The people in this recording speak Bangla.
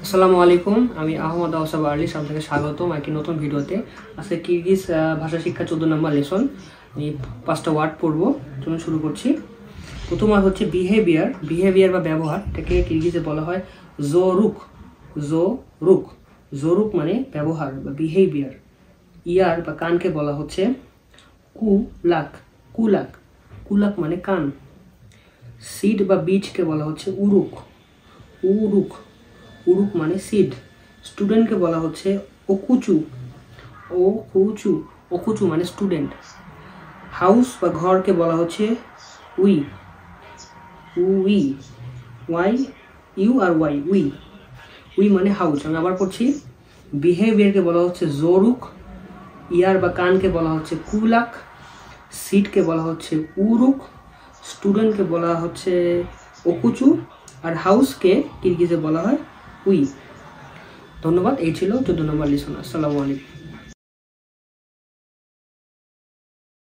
আসসালামু আলাইকুম, আমি আহমদ আওসাব আলী আপনাকে স্বাগতম একটি নতুন ভিডিওতে। আজকে কিরগিজ ভাষা শিক্ষা 14 নম্বর লেসন। আমি 5টা ওয়ার্ড পড়বো, চলুন শুরু করছি। প্রথম ওয়ার্ড হচ্ছে বিহেভিয়ার। বিহেভিয়ার বা ব্যবহার, এটাকে কিরগিজে বলা হয় জোরুক। জোরুক জোরুক মানে ব্যবহার বা বিহেভিয়ার। ইয়ার বা কানকে বলা হচ্ছে কুলাক। কুলাক কুলাক মানে কান। সিড বা বীজকে বলা হচ্ছে উরুক। উরুক উরুক মানে সিড। স্টুডেন্টকে বলা হচ্ছে ওকুচু। ওকুচু ওকুচু মানে স্টুডেন্ট। হাউস বা ঘরকে বলা হচ্ছে উই। উই ওয়াই ইউ আর ওয়াই উই। উই মানে হাউস। আমি আবার পড়ছি। বিহেভিয়ারকে বলা হচ্ছে জোরুক। ইয়ার বা কানকে বলা হচ্ছে কুলাক। সিডকে বলা হচ্ছে উরুক। স্টুডেন্টকে বলা হচ্ছে ওকুচু। আর হাউসকে কিরগিজে বলা হয় উই। ধন্যবাদ। এই ছিল 14 নম্বর লেসন। আসসালামু আলাইকুম।